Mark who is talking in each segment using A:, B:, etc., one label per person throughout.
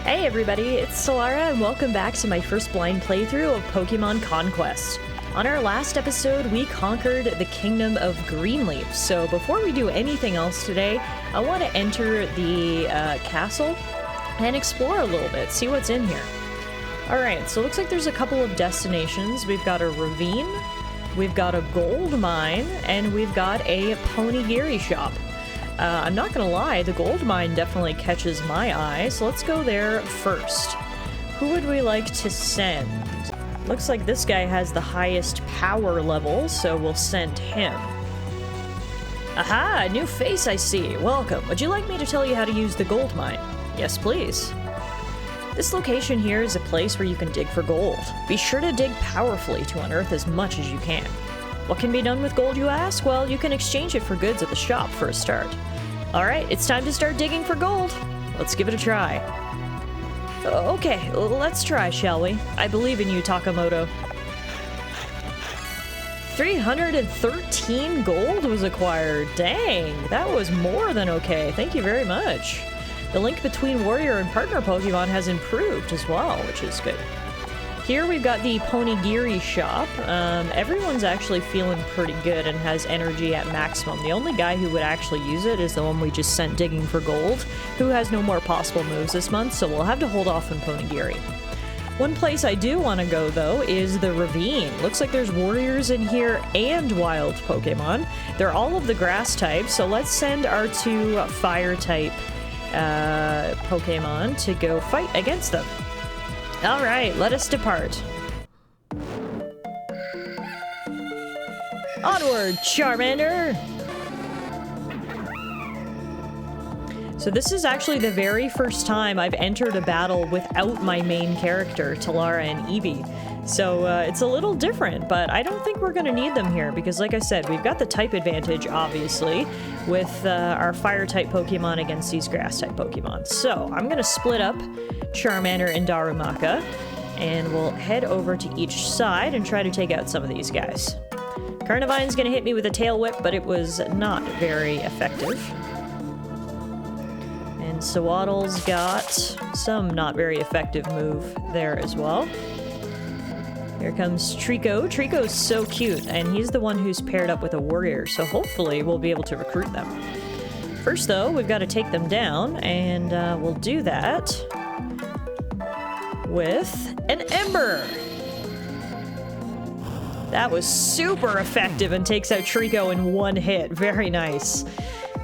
A: Hey everybody, it's Tallara and welcome back to my first blind playthrough of Pokemon Conquest. On our last episode, we conquered the Kingdom of Greenleaf, so before we do anything else today, I want to enter the castle and explore a little bit, see what's in here. Alright, so it looks like there's a couple of destinations. We've got a ravine, we've got a gold mine, and we've got a Ponigiri shop. I'm not gonna lie, the gold mine definitely catches my eye, so let's go there first. Who would we like to send? Looks like this guy has the highest power level, so we'll send him. Aha, new face I see. Welcome. Would you like me to tell you how to use the gold mine? Yes, please. This location here is a place where you can dig for gold. Be sure to dig powerfully to unearth as much as you can. What can be done with gold, you ask? Well, you can exchange it for goods at the shop for a start. Alright, it's time to start digging for gold. Let's give it a try. Okay, let's try, shall we? I believe in you, Takamoto. 313 gold was acquired. Dang, that was more than okay. Thank you very much. The link between warrior and partner Pokemon has improved as well, which is good. Here we've got the Ponigiri shop. Everyone's actually feeling pretty good and has energy at maximum. The only guy who would actually use it is the one we just sent digging for gold, who has no more possible moves this month, so we'll have to hold off on Ponigiri. One place I do want to go, though, is the ravine. Looks like there's warriors in here and wild Pokemon. They're all of the grass type, so let's send our two fire type Pokemon to go fight against them. Alright, let us depart. Onward, Charmander! So this is actually the very first time I've entered a battle without my main character, Tallara and Eevee. So it's a little different, but I don't think we're going to need them here because, like I said, we've got the type advantage, obviously, with our fire-type Pokemon against these grass-type Pokemon. So I'm going to split up Charmander and Darumaka, and we'll head over to each side and try to take out some of these guys. Carnivine's going to hit me with a Tail Whip, but it was not very effective. And Sewaddle's got some not very effective move there as well. Here comes Trico. Trico's so cute, and he's the one who's paired up with a warrior, so hopefully we'll be able to recruit them. First, though, we've got to take them down, and we'll do that with an Ember. That was super effective and takes out Trico in one hit. Very nice.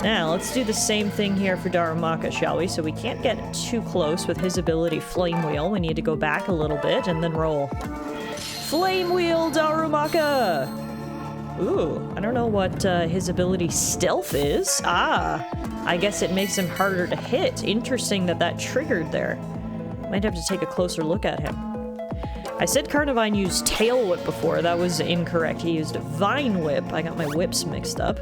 A: Now, let's do the same thing here for Darumaka, shall we? So we can't get too close with his ability Flame Wheel. We need to go back a little bit and then roll. Flame Wheel, Darumaka! Ooh, I don't know what his ability Stealth is. Ah, I guess it makes him harder to hit. Interesting that that triggered there. Might have to take a closer look at him. I said Carnivine used Tail Whip before. That was incorrect. He used Vine Whip. I got my whips mixed up.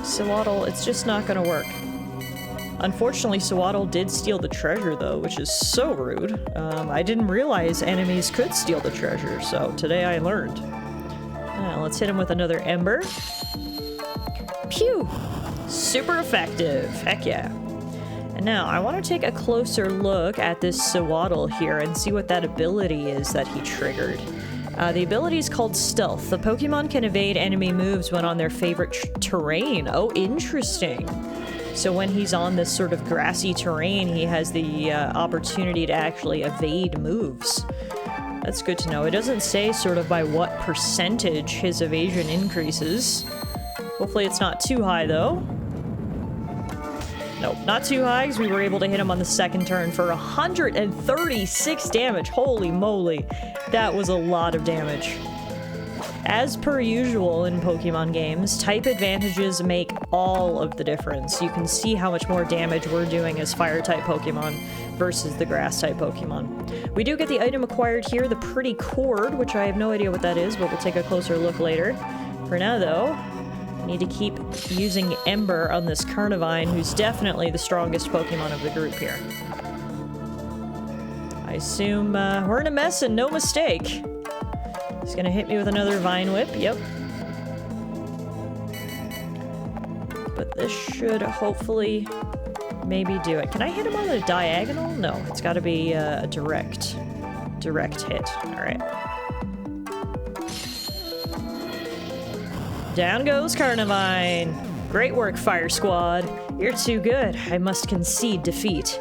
A: Sewaddle, it's just not gonna work. Unfortunately, Sewaddle did steal the treasure, though, which is so rude. I didn't realize enemies could steal the treasure, so today I learned. Let's hit him with another Ember. Pew! Super effective. Heck yeah. And now, I want to take a closer look at this Sewaddle here and see what that ability is that he triggered. The ability is called Stealth. The Pokemon can evade enemy moves when on their favorite terrain. Oh, interesting. So when he's on this sort of grassy terrain, he has the opportunity to actually evade moves. That's good to know. It doesn't say sort of by what percentage his evasion increases. Hopefully it's not too high, though. Nope, not too high, because we were able to hit him on the second turn for 136 damage. Holy moly. That was a lot of damage. As per usual in Pokemon games, type advantages make all of the difference. You can see how much more damage we're doing as fire-type Pokemon versus the grass-type Pokemon. We do get the item acquired here, the Pretty Cord, which I have no idea what that is, but we'll take a closer look later. For now, though, we need to keep using Ember on this Carnivine, who's definitely the strongest Pokemon of the group here. I assume we're in a mess and no mistake. He's gonna hit me with another Vine Whip, yep. But this should hopefully maybe do it. Can I hit him on a diagonal? No, it's got to be a direct hit. All right. Down goes Carnivine. Great work, Fire Squad. You're too good. I must concede defeat.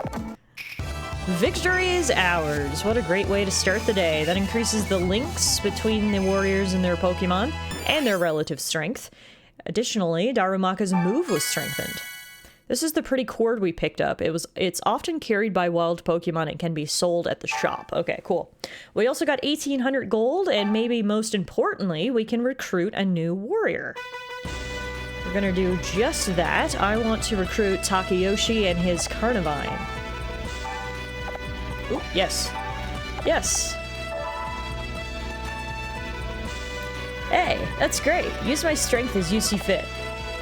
A: Victory is ours. What a great way to start the day. That increases the links between the warriors and their Pokemon and their relative strength. Additionally, Darumaka's move was strengthened. This is the pretty cord we picked up. It's often carried by wild Pokemon and can be sold at the shop. Okay, cool. We also got 1,800 gold, and maybe most importantly, we can recruit a new warrior. We're gonna do just that. I want to recruit Takayoshi and his Carnivine. Ooh, yes. Yes! Hey, that's great. Use my strength as you see fit.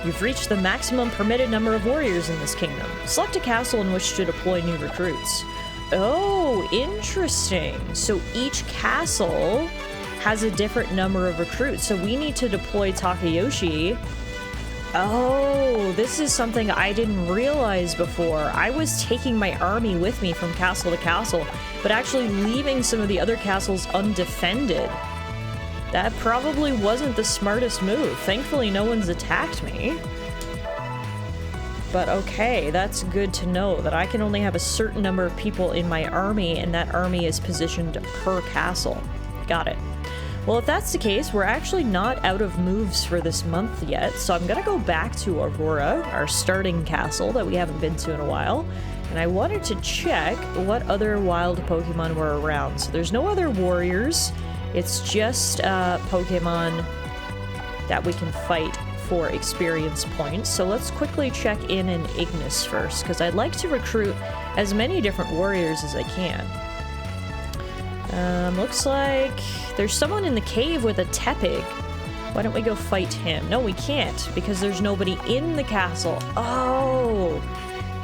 A: You've reached the maximum permitted number of warriors in this kingdom. Select a castle in which to deploy new recruits. Oh, interesting. So each castle has a different number of recruits. So we need to deploy Takayoshi. Oh, this is something I didn't realize before. I was taking my army with me from castle to castle, but actually leaving some of the other castles undefended. That probably wasn't the smartest move. Thankfully, no one's attacked me. But okay, that's good to know, that I can only have a certain number of people in my army, and that army is positioned per castle. Got it. Well, if that's the case, we're actually not out of moves for this month yet, so I'm gonna go back to Aurora, our starting castle that we haven't been to in a while, and I wanted to check what other wild Pokemon were around. So there's no other warriors. It's just Pokemon that we can fight for experience points. So let's quickly check in Ignis first, because I'd like to recruit as many different warriors as I can. Looks like there's someone in the cave with a Tepig. Why don't we go fight him? No, we can't, because there's nobody in the castle. Oh!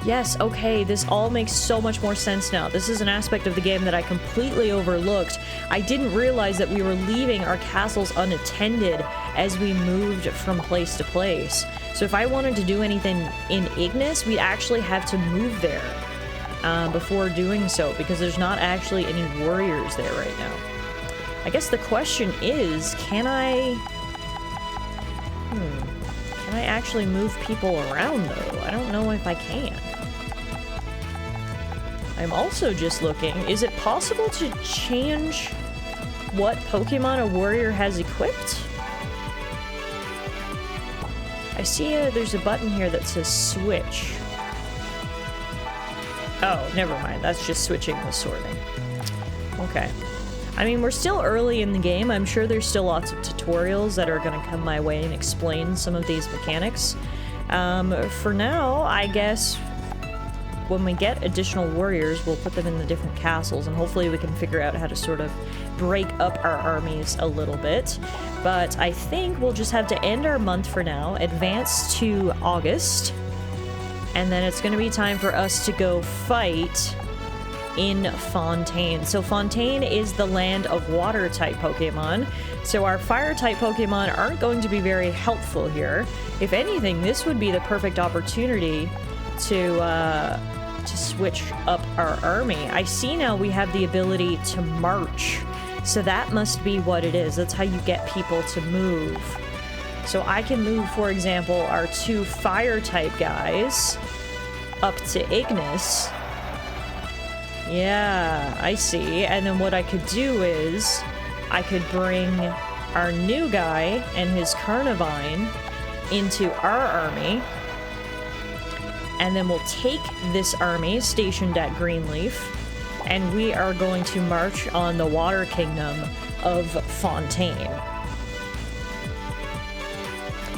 A: Yes, okay, this all makes so much more sense now. This is an aspect of the game that I completely overlooked. I didn't realize that we were leaving our castles unattended as we moved from place to place. So if I wanted to do anything in Ignis, we'd actually have to move there before doing so, because there's not actually any warriors there right now. I guess the question is, can I actually move people around, though? I don't know if I can. I'm also just looking, is it possible to change what Pokemon a warrior has equipped? I see there's a button here that says switch. Oh, never mind, that's just switching the sorting. Okay. I mean, we're still early in the game. I'm sure there's still lots of tutorials that are going to come my way and explain some of these mechanics. For now, I guess when we get additional warriors, we'll put them in the different castles, and hopefully we can figure out how to sort of break up our armies a little bit. But I think we'll just have to end our month for now, advance to August, and then it's going to be time for us to go fight in Fontaine. So Fontaine is the land of water-type Pokemon, so our fire-type Pokemon aren't going to be very helpful here. If anything, this would be the perfect opportunity to switch up our army. I see now we have the ability to march, so that must be what it is. That's how you get people to move. So I can move, for example, our 2 fire-type guys up to Ignis. Yeah, I see. And then what I could do is I could bring our new guy and his Carnivine into our army, and then we'll take this army stationed at Greenleaf, and we are going to march on the Water Kingdom of Fontaine.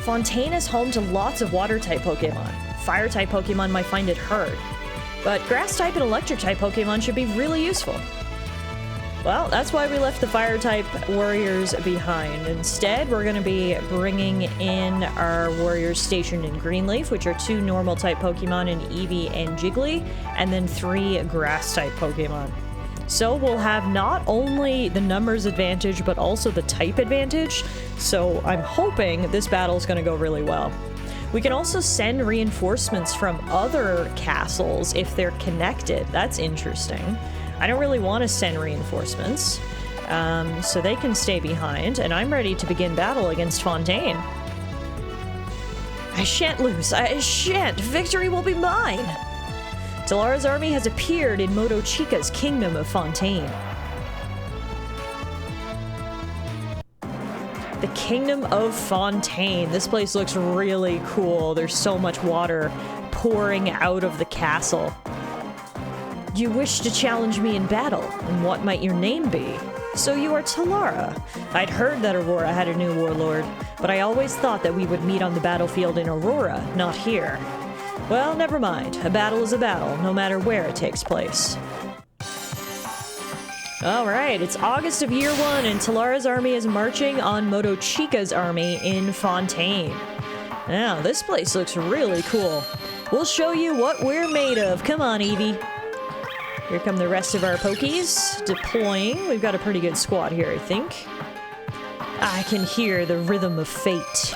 A: Fontaine is home to lots of water-type Pokemon. Fire-type Pokemon might find it hard, but Grass-type and Electric-type Pokemon should be really useful. Well, that's why we left the Fire-type warriors behind. Instead, we're going to be bringing in our warriors stationed in Greenleaf, which are 2 Normal-type Pokemon in Eevee and Jiggly, and then 3 Grass-type Pokemon. So we'll have not only the numbers advantage, but also the type advantage, so I'm hoping this battle is going to go really well. We can also send reinforcements from other castles if they're connected. That's interesting. I don't really want to send reinforcements, so they can stay behind, and I'm ready to begin battle against Fontaine. I shan't lose. I shan't. Victory will be mine. Tallara's army has appeared in Moto Chica's kingdom of Fontaine. The Kingdom of Fontaine. This place looks really cool. There's so much water pouring out of the castle. You wish to challenge me in battle, and what might your name be? So you are Tallara. I'd heard that Aurora had a new warlord, but I always thought that we would meet on the battlefield in Aurora, not here. Well, never mind. A battle is a battle, no matter where it takes place. Alright, it's August of year 1, and Tallara's army is marching on Moto Chica's army in Fontaine. Now, this place looks really cool. We'll show you what we're made of. Come on, Eevee. Here come the rest of our Pokies deploying. We've got a pretty good squad here, I think. I can hear the rhythm of fate.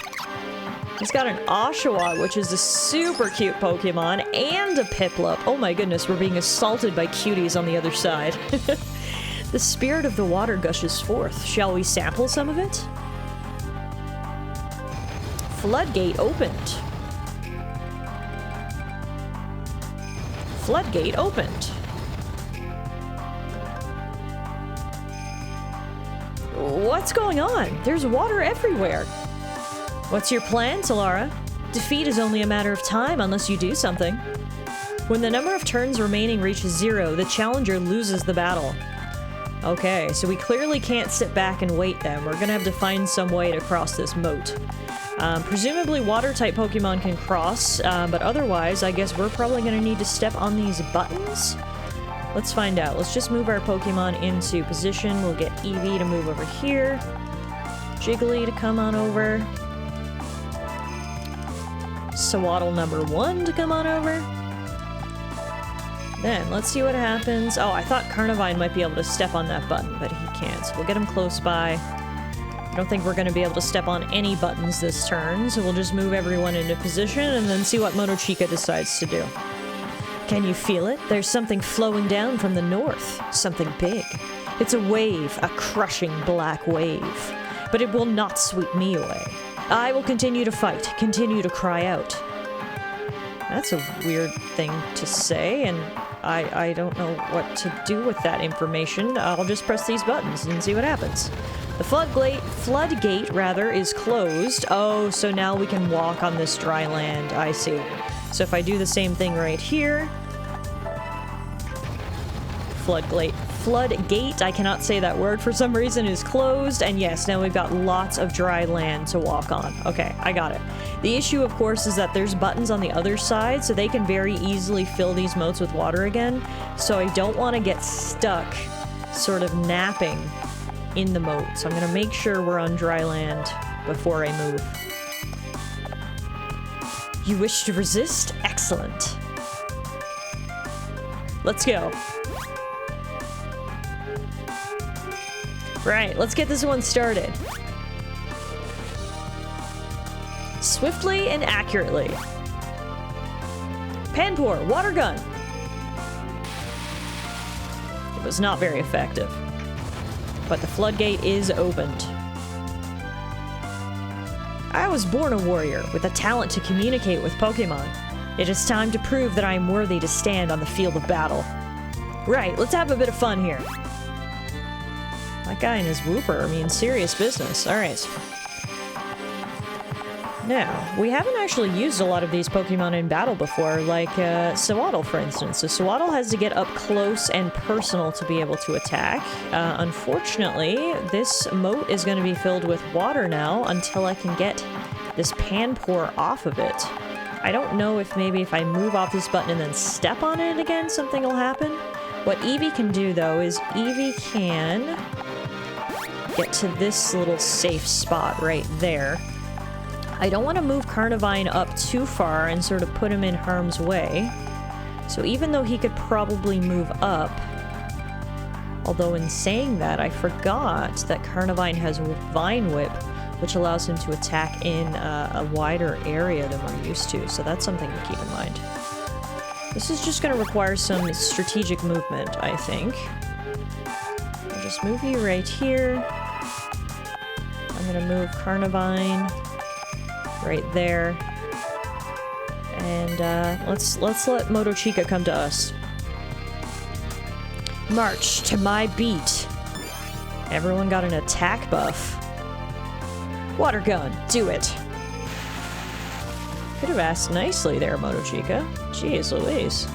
A: He's got an Oshawott, which is a super cute Pokemon, and a Piplup. Oh my goodness, we're being assaulted by cuties on the other side. The spirit of the water gushes forth. Shall we sample some of it? Floodgate opened. Floodgate opened. What's going on? There's water everywhere. What's your plan, Tallara? Defeat is only a matter of time unless you do something. When the number of turns remaining reaches 0, the challenger loses the battle. Okay, so we clearly can't sit back and wait then. We're gonna have to find some way to cross this moat. Presumably water-type Pokemon can cross, but otherwise I guess we're probably gonna need to step on these buttons? Let's find out. Let's just move our Pokemon into position. We'll get Eevee to move over here. Jiggly to come on over. Sewaddle number 1 to come on over. Then, let's see what happens. Oh, I thought Carnivine might be able to step on that button, but he can't. So we'll get him close by. I don't think we're going to be able to step on any buttons this turn, so we'll just move everyone into position and then see what Moto Chica decides to do. Can you feel it? There's something flowing down from the north. Something big. It's a wave, a crushing black wave. But it will not sweep me away. I will continue to fight, continue to cry out. That's a weird thing to say, and I don't know what to do with that information. I'll just press these buttons and see what happens. The floodgate is closed. Oh, so now we can walk on this dry land. I see. So if I do the same thing right here... Floodgate, I cannot say that word for some reason, is closed, and yes, now we've got lots of dry land to walk on. Okay, I got it. The issue, of course, is that there's buttons on the other side, so they can very easily fill these moats with water again, so I don't want to get stuck sort of napping in the moat, so I'm going to make sure we're on dry land before I move. You wish to resist? Excellent. Let's go. Right, let's get this one started. Swiftly and accurately. Panpour, water gun. It was not very effective. But the floodgate is opened. I was born a warrior with a talent to communicate with Pokemon. It is time to prove that I am worthy to stand on the field of battle. Right, let's have a bit of fun here. That guy and his Wooper, I mean, serious business. Alright. Now, we haven't actually used a lot of these Pokemon in battle before, like Sewaddle, for instance. So Sewaddle has to get up close and personal to be able to attack. Unfortunately, this moat is going to be filled with water now until I can get this Panpour off of it. I don't know if maybe if I move off this button and then step on it again, something will happen. What Eevee can do, though, is Eevee can get to this little safe spot right there. I don't want to move Carnivine up too far and sort of put him in harm's way. So even though he could probably move up, although in saying that, I forgot that Carnivine has Vine Whip, which allows him to attack in a wider area than we're used to, so that's something to keep in mind. This is just going to require some strategic movement, I think. I'll just move you right here. I'm going to move Carnivine right there. And let's let Motochica come to us. March to my beat. Everyone got an attack buff. Water gun, do it. Could have asked nicely there, Motochica. Jeez Louise.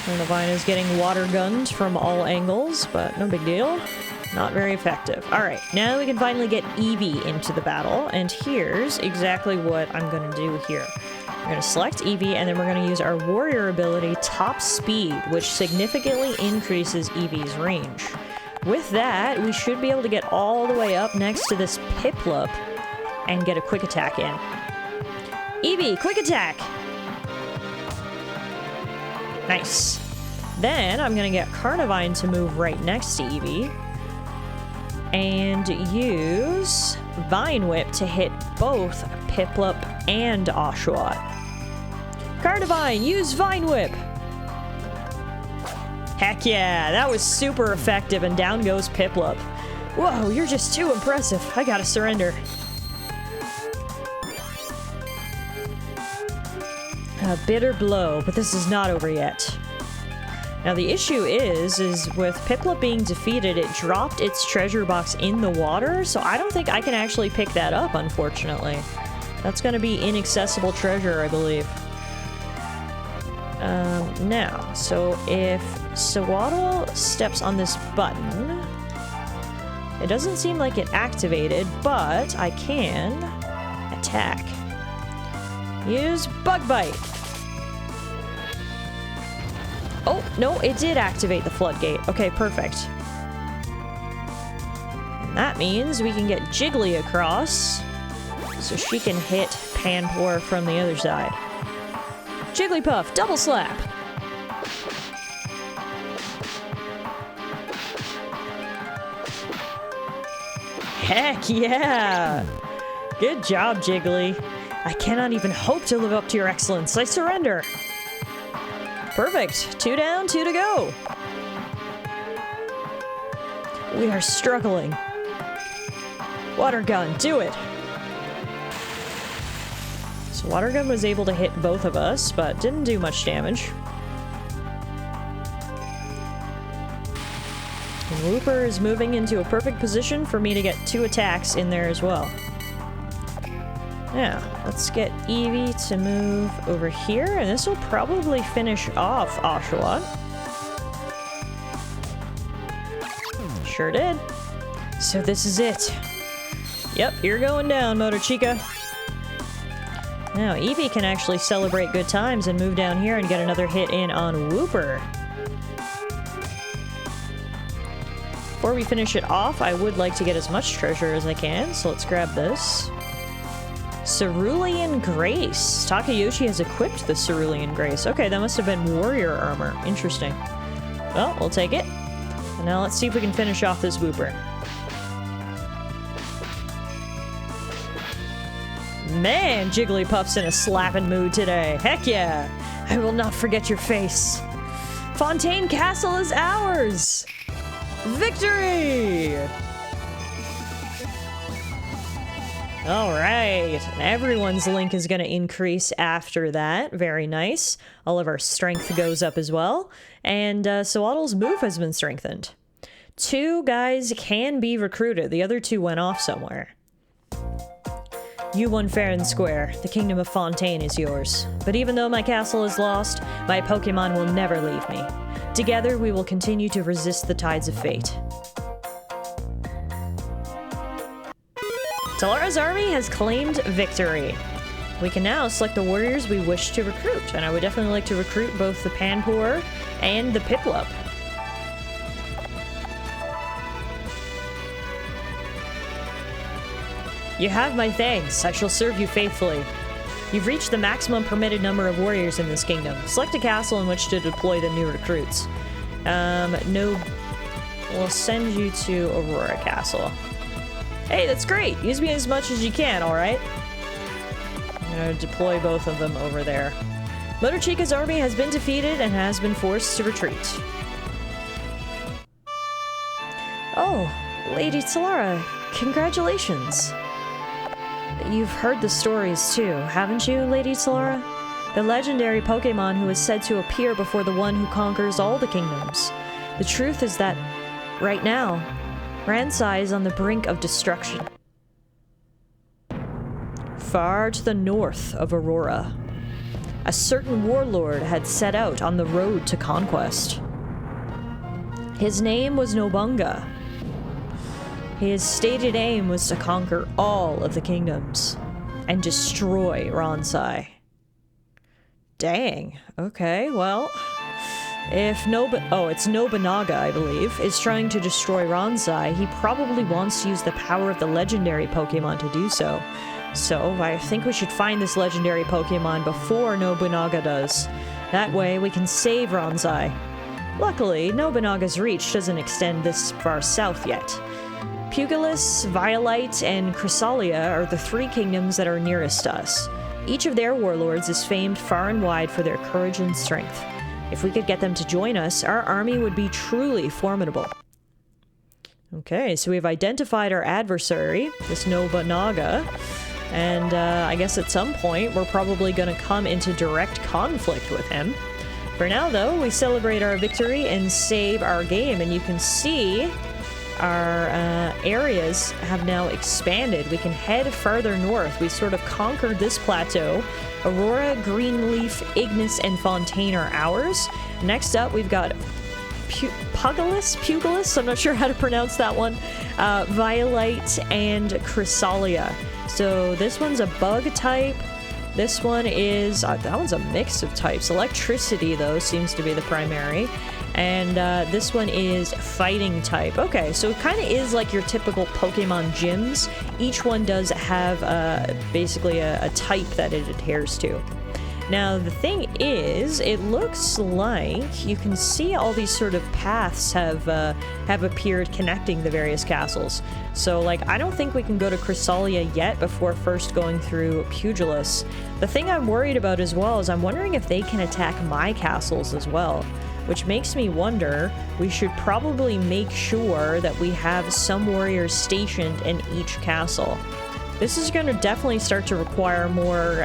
A: Carnivine is getting water gunned from all angles, but no big deal. Not very effective. Alright, now we can finally get Eevee into the battle, and here's exactly what I'm going to do here. We're going to select Eevee, and then we're going to use our warrior ability, Top Speed, which significantly increases Eevee's range. With that, we should be able to get all the way up next to this Piplup and get a quick attack in. Eevee, quick attack! Nice. Then I'm going to get Carnivine to move right next to Eevee and use Vine Whip to hit both Piplup and Oshawott. Carnivine, use Vine Whip! Heck yeah, that was super effective, and down goes Piplup. Whoa, you're just too impressive. I gotta surrender. A bitter blow, but this is not over yet. Now the issue is with Piplup being defeated, it dropped its treasure box in the water, so I don't think I can actually pick that up, unfortunately. That's gonna be inaccessible treasure, I believe. Now, so if Sewaddle steps on this button, it doesn't seem like it activated, but I can attack. Use Bug Bite. Oh, no, it did activate the floodgate. Okay, perfect. And that means we can get Jiggly across, so she can hit Panpour from the other side. Jigglypuff, double slap! Heck yeah! Good job, Jiggly. I cannot even hope to live up to your excellence. I surrender! Perfect. 2 down, 2 to go. We are struggling. Water gun, do it! So water gun was able to hit both of us, but didn't do much damage. And Wooper is moving into a perfect position for me to get 2 attacks in there as well. Now, let's get Eevee to move over here, and this will probably finish off Oshawott. Sure did. So this is it. Yep, you're going down, Motochica. Now, Eevee can actually celebrate good times and move down here and get another hit in on Wooper. Before we finish it off, I would like to get as much treasure as I can, so let's grab this. Cerulean Grace. Takayoshi has equipped the Cerulean Grace. Okay, that must have been warrior armor. Interesting. Well, we'll take it. And now let's see if we can finish off this Wooper. Man, Jigglypuff's in a slapping mood today. Heck yeah! I will not forget your face. Fontaine Castle is ours! Victory! Alright, and everyone's link is going to increase after that. Very nice. All of our strength goes up as well. And Sewaddle's move has been strengthened. 2 guys can be recruited. The other 2 went off somewhere. You won fair and square. The kingdom of Fontaine is yours. But even though my castle is lost, my Pokemon will never leave me. Together, we will continue to resist the tides of fate. Tallara's army has claimed victory. We can now select the warriors we wish to recruit, and I would definitely like to recruit both the Panpour and the Piplup. You have my thanks. I shall serve you faithfully. You've reached the maximum permitted number of warriors in this kingdom. Select a castle in which to deploy the new recruits. No... We'll send you to Aurora Castle. Hey, that's great! Use me as much as you can, alright? I'm gonna deploy both of them over there. Motochika's army has been defeated and has been forced to retreat. Oh, Lady Tallara, congratulations! You've heard the stories too, haven't you, Lady Tallara? The legendary Pokemon who is said to appear before the one who conquers all the kingdoms. The truth is that, right now, Ransai is on the brink of destruction. Far to the north of Aurora, a certain warlord had set out on the road to conquest. His name was Nobunga. His stated aim was to conquer all of the kingdoms and destroy Ransai. Dang. Okay, well, if it's Nobunaga, I believe, is trying to destroy Ransai, he probably wants to use the power of the legendary Pokemon to do so. So, I think we should find this legendary Pokemon before Nobunaga does. That way, we can save Ransai. Luckily, Nobunaga's reach doesn't extend this far south yet. Pugilus, Violite, and Chrysalia are the three kingdoms that are nearest to us. Each of their warlords is famed far and wide for their courage and strength. If we could get them to join us, our army would be truly formidable. Okay, so we've identified our adversary, this Nobunaga, and I guess at some point we're probably going to come into direct conflict with him. For now, though, we celebrate our victory and save our game, and you can see our areas have now expanded. We can head farther north. We sort of conquered this plateau. Aurora, Greenleaf, Ignis, and Fontaine are ours. Next up, we've got Pugilus, I'm not sure how to pronounce that one, Violite, and Chrysalia. So this one's a bug type. This one is, that one's a mix of types. Electricity, though, seems to be the primary. And this one is fighting type. Okay, so it kind of is like your typical Pokemon gyms. Each one does have basically a type that it adheres to. Now, the thing is, it looks like you can see all these sort of paths have appeared connecting the various castles. So, like, I don't think we can go to Chrysalia yet before first going through Pugilus. The thing I'm worried about as well is I'm wondering if they can attack my castles as well. Which makes me wonder, we should probably make sure that we have some warriors stationed in each castle. This is going to definitely start to require more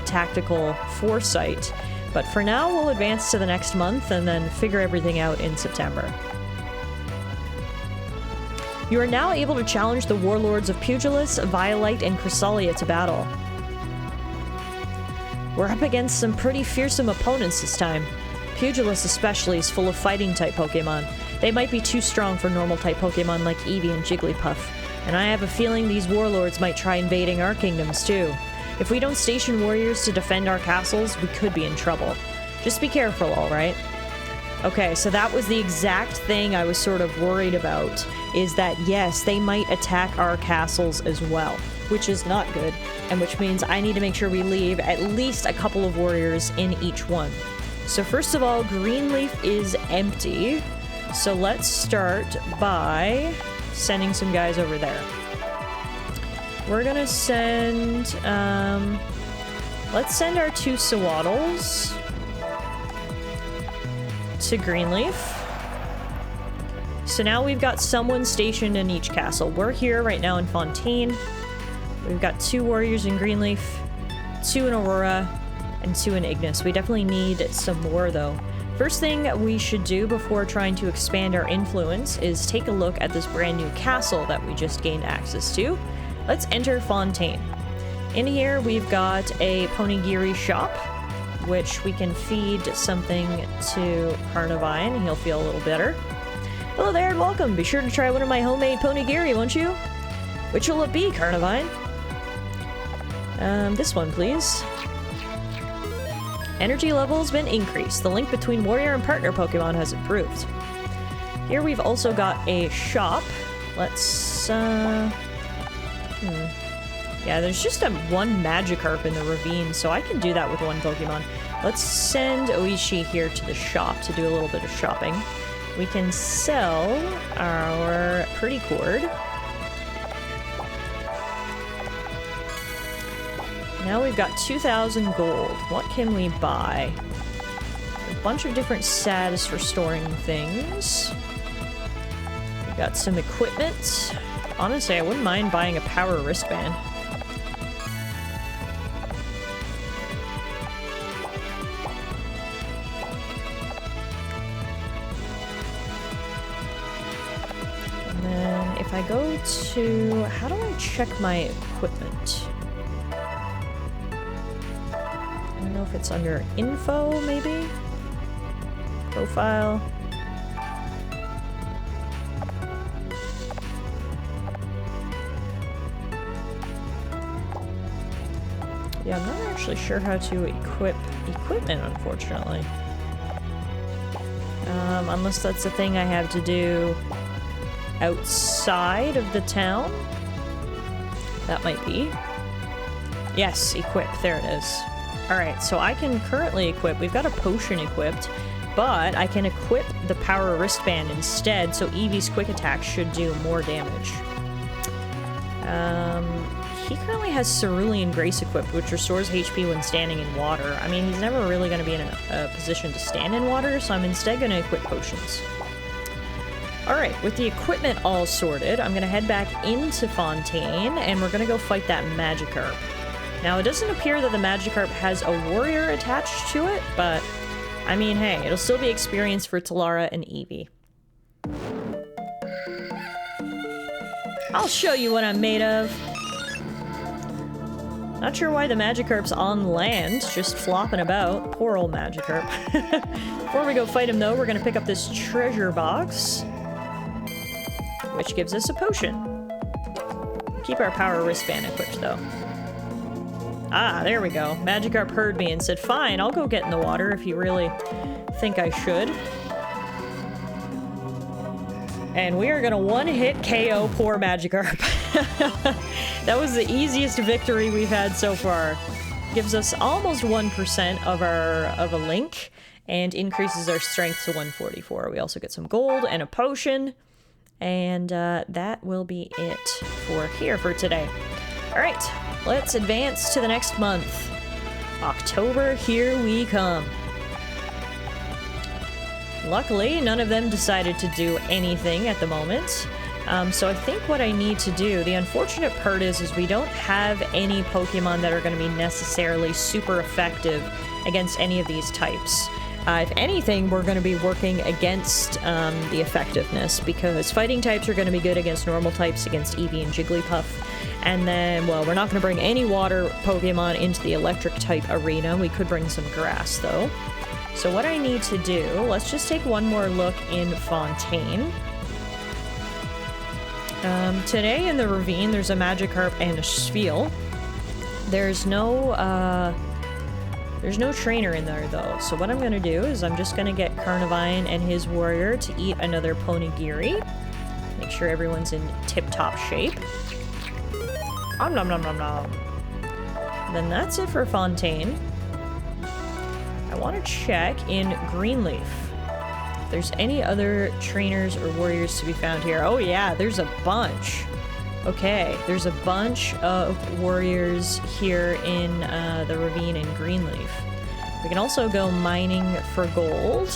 A: tactical foresight, but for now we'll advance to the next month and then figure everything out in September. You are now able to challenge the warlords of Pugilus, Violite, and Chrysalia to battle. We're up against some pretty fearsome opponents this time. Pugilus especially is full of fighting-type Pokemon. They might be too strong for normal-type Pokemon like Eevee and Jigglypuff, and I have a feeling these warlords might try invading our kingdoms too. If we don't station warriors to defend our castles, we could be in trouble. Just be careful, alright? Okay, so that was the exact thing I was sort of worried about, is that yes, they might attack our castles as well, which is not good, and which means I need to make sure we leave at least a couple of warriors in each one. So first of all, Greenleaf is empty. So let's start by sending some guys over there. We're gonna send, let's send our two Sawaddles to Greenleaf. So now we've got someone stationed in each castle. We're here right now in Fontaine. We've got 2 warriors in Greenleaf, 2 in Aurora, and 2 in Ignis. We definitely need some more, though. First thing we should do before trying to expand our influence is take a look at this brand new castle that we just gained access to. Let's enter Fontaine. In here, we've got a Ponigiri shop, which we can feed something to Carnivine, and he'll feel a little better. Hello there, and welcome. Be sure to try one of my homemade Ponigiri, won't you? Which will it be, Carnivine? This one, please. Energy level has been increased. The link between warrior and partner Pokemon has improved. Here we've also got a shop. Let's, Yeah, there's just one Magikarp in the ravine, so I can do that with one Pokemon. Let's send Oishi here to the shop to do a little bit of shopping. We can sell our Pretty Cord. Now we've got 2,000 gold. What can we buy? A bunch of different status for storing things. We've got some equipment. Honestly, I wouldn't mind buying a power wristband. And then if I go to... how do I check my equipment? I don't know if it's under info, maybe? Profile. Yeah, I'm not actually sure how to equip equipment, unfortunately. Unless that's a thing I have to do outside of the town. That might be. Yes, equip. There it is. Alright, so I can currently equip. We've got a potion equipped, but I can equip the power wristband instead, so Eevee's quick attack should do more damage. He currently has Cerulean Grace equipped, which restores HP when standing in water. I mean, he's never really going to be in a position to stand in water, so I'm instead going to equip potions. Alright, with the equipment all sorted, I'm going to head back into Fontaine, and we're going to go fight that Magikarp. Now, it doesn't appear that the Magikarp has a warrior attached to it, but, I mean, hey, it'll still be experience for Tallara and Eevee. I'll show you what I'm made of. Not sure why the Magikarp's on land, just flopping about. Poor old Magikarp. Before we go fight him, though, we're gonna pick up this treasure box, which gives us a potion. Keep our power wristband equipped, though. Ah, there we go. Magikarp heard me and said, fine, I'll go get in the water if you really think I should. And we are gonna one-hit KO poor Magikarp. That was the easiest victory we've had so far. Gives us almost 1% of a link, and increases our strength to 144. We also get some gold and a potion, and that will be it for today. Alright, let's advance to the next month. October, here we come. Luckily, none of them decided to do anything at the moment. So I think what I need to do, the unfortunate part is we don't have any Pokemon that are going to be necessarily super effective against any of these types. If anything, we're going to be working against the effectiveness, because fighting types are going to be good against normal types, against Eevee and Jigglypuff. And then, well, we're not going to bring any water Pokemon into the electric type arena. We could bring some grass, though. So what I need to do, let's just take one more look in Fontaine. Today in the ravine, there's a Magikarp and a Spheal. There's no trainer in there, though. So what I'm gonna do is I'm just gonna get Carnivine and his warrior to eat another Ponegiri. Make sure everyone's in tip-top shape. Om nom nom nom nom. Then that's it for Fontaine. I want to check in Greenleaf if there's any other trainers or warriors to be found here. Oh yeah, there's a bunch. Okay, there's a bunch of warriors here in the ravine in Greenleaf. We can also go mining for gold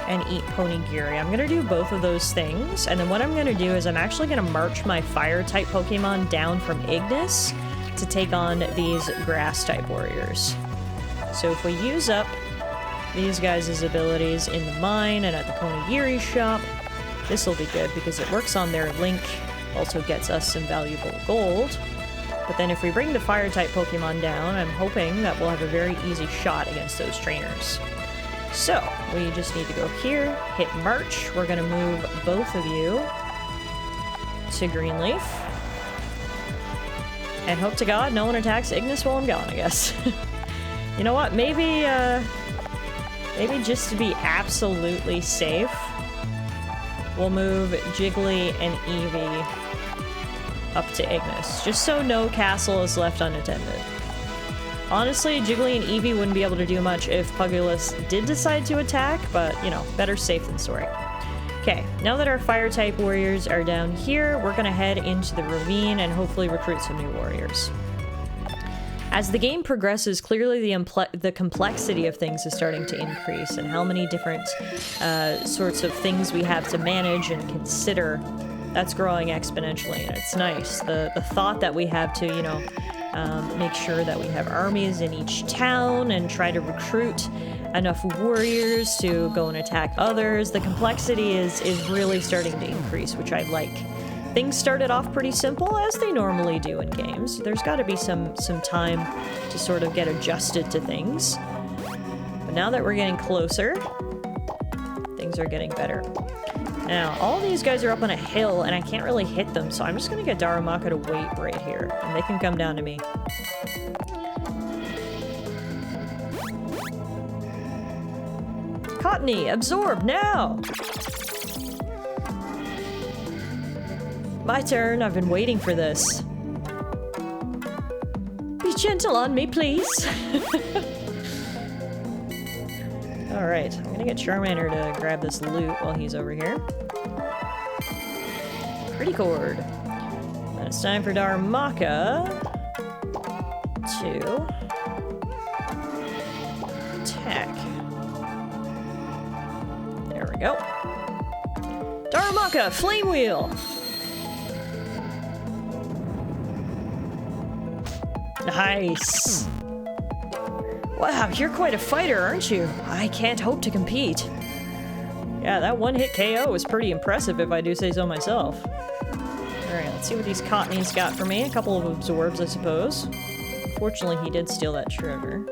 A: and eat Ponegiri. I'm gonna do both of those things, and then what I'm gonna do is I'm actually gonna march my fire-type Pokemon down from Ignis to take on these grass-type warriors. So if we use up these guys' abilities in the mine and at the Ponegiri shop, this will be good because it works on their link, also gets us some valuable gold. But then if we bring the fire-type Pokemon down, I'm hoping that we'll have a very easy shot against those trainers. So, we just need to go here, hit March. We're gonna move both of you to Greenleaf. And hope to God no one attacks Ignis while I'm gone, I guess. You know what? Maybe just to be absolutely safe, we'll move Jiggly and Eevee up to Ignis, just so no castle is left unattended. Honestly, Jiggly and Eevee wouldn't be able to do much if Pugilus did decide to attack, but, you know, better safe than sorry. Okay, now that our fire-type warriors are down here, we're gonna head into the ravine and hopefully recruit some new warriors. As the game progresses, clearly the complexity of things is starting to increase, and how many different sorts of things we have to manage and consider, that's growing exponentially, and it's nice. The thought that we have to, you know, make sure that we have armies in each town and try to recruit enough warriors to go and attack others. The complexity is really starting to increase, which I like. Things started off pretty simple, as they normally do in games. There's got to be some time to sort of get adjusted to things. But now that we're getting closer, things are getting better. Now, all these guys are up on a hill, and I can't really hit them, so I'm just going to get Darumaka to wait right here, and they can come down to me. Cottony, absorb now! My turn, I've been waiting for this. Be gentle on me, please. Alright, I'm gonna get Charmander to grab this loot while he's over here. Pretty cord. And it's time for Darumaka to attack. There we go. Darumaka, Flame Wheel! Nice! Wow, you're quite a fighter, aren't you? I can't hope to compete. Yeah, that one-hit KO was pretty impressive if I do say so myself. Alright, let's see what these Cottonies got for me. A couple of absorbs, I suppose. Fortunately, he did steal that treasure.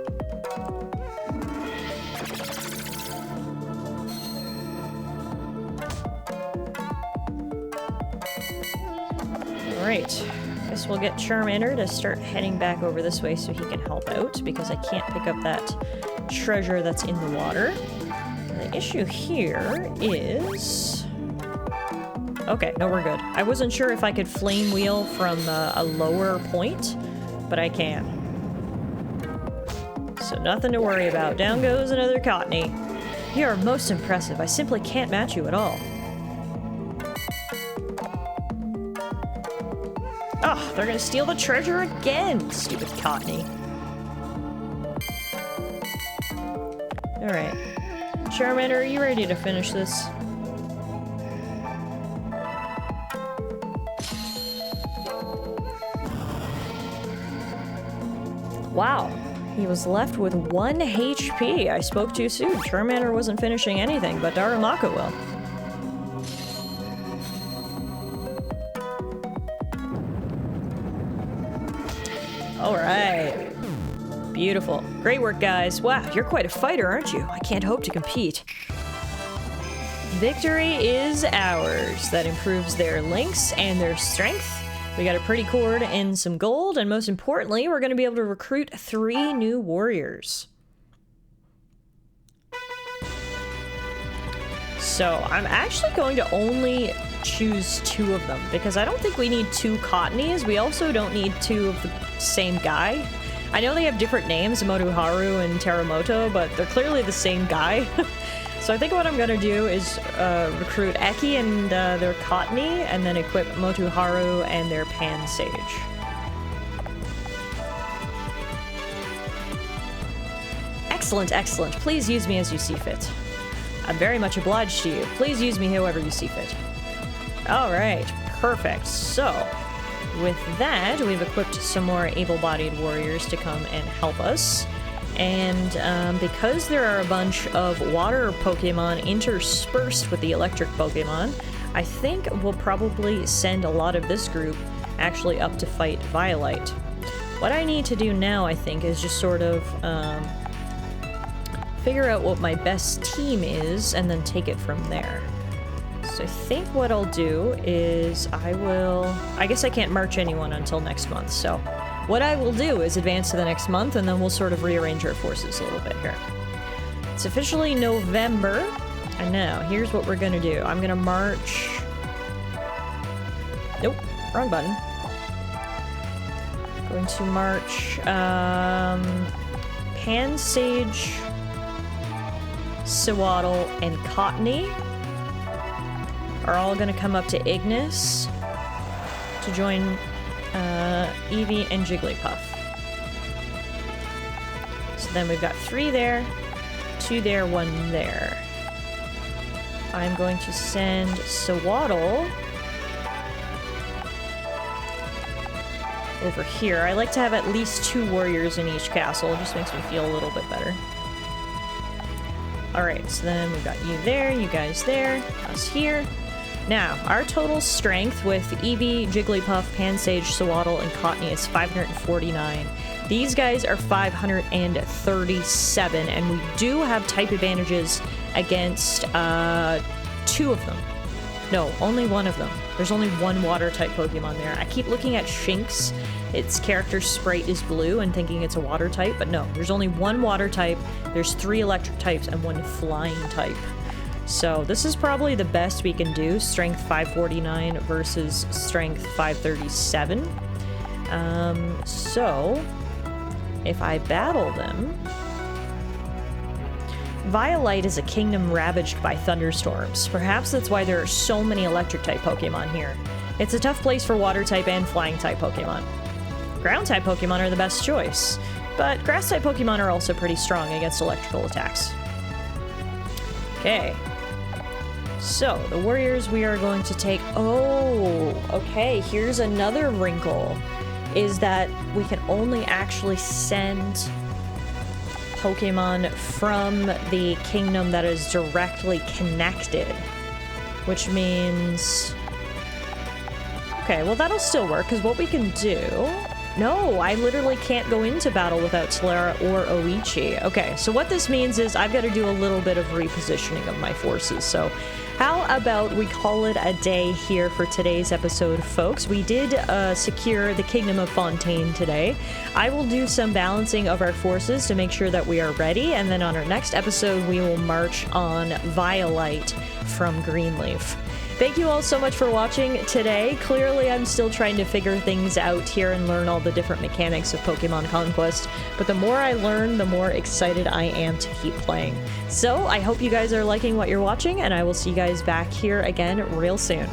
A: Alright. Guess we'll get Charmander to start heading back over this way so he can help out, because I can't pick up that treasure that's in the water. And the issue here is... Okay, no, we're good. I wasn't sure if I could Flame Wheel from a lower point, but I can. So nothing to worry about. Down goes another Cottony. You are most impressive. I simply can't match you at all. Oh, they're gonna steal the treasure again! Stupid Cottony. Alright. Charmander, are you ready to finish this? Wow. He was left with 1 HP. I spoke too soon. Charmander wasn't finishing anything, but Darumaka will. Alright. Beautiful. Great work, guys. Wow, you're quite a fighter, aren't you? I can't hope to compete. Victory is ours. That improves their links and their strength. We got a pretty cord and some gold, and most importantly, we're going to be able to recruit 3 new warriors. So, I'm actually going to only choose 2 of them, because I don't think we need 2 Cottonies. We also don't need 2 of the same guy. I know they have different names, Motuharu and Teramoto, but they're clearly the same guy. So I think what I'm gonna do is recruit Eki and their Cottony, and then equip Motuharu and their Pan Sage. Excellent, excellent. Please use me as you see fit. I'm very much obliged to you. Please use me however you see fit. Alright, perfect. So, with that, we've equipped some more able-bodied warriors to come and help us. And because there are a bunch of water Pokemon interspersed with the electric Pokemon, I think we'll probably send a lot of this group actually up to fight Violite. What I need to do now, I think, is just sort of figure out what my best team is and then take it from there. So I think what I'll do is I guess I can't march anyone until next month, so what I will do is advance to the next month, and then we'll sort of rearrange our forces a little bit here. It's officially November, and now here's what we're gonna do. I'm gonna march... Nope, wrong button. Going to march, Pan Sage, Sewaddle, and Cottony are all gonna come up to Ignis to join Eevee and Jigglypuff. So then we've got 3 there, 2 there, 1 there. I'm going to send Sewaddle over here. I like to have at least 2 warriors in each castle. It just makes me feel a little bit better. Alright, so then we've got you there, you guys there, us here. Now, our total strength with Eevee, Jigglypuff, Pansage, Sewaddle, and Cottony is 549. These guys are 537, and we do have type advantages against 2 of them. No, only 1 of them. There's only 1 water type Pokemon there. I keep looking at Shinx. Its character sprite is blue and thinking it's a water type, but no, there's only 1 water type, there's 3 electric types, and 1 flying type. So this is probably the best we can do, strength 549 versus strength 537. So if I battle them... Violite is a kingdom ravaged by thunderstorms. Perhaps that's why there are so many electric type Pokemon here. It's a tough place for water type and flying type Pokemon. Ground type Pokemon are the best choice, but grass type Pokemon are also pretty strong against electrical attacks. Okay. So, the warriors we are going to take... Oh, okay, here's another wrinkle, is that we can only actually send Pokemon from the kingdom that is directly connected, which means... Okay, well that'll still work, because what we can do... No, I literally can't go into battle without Tallara or Oichi. Okay, so what this means is I've got to do a little bit of repositioning of my forces, so how about we call it a day here for today's episode, folks. We did secure the Kingdom of Fontaine today. I will do some balancing of our forces to make sure that we are ready, and then on our next episode we will march on Violite from Greenleaf. Thank you all so much for watching today. Clearly, I'm still trying to figure things out here and learn all the different mechanics of Pokemon Conquest, but the more I learn, the more excited I am to keep playing. So, I hope you guys are liking what you're watching, and I will see you guys back here again real soon.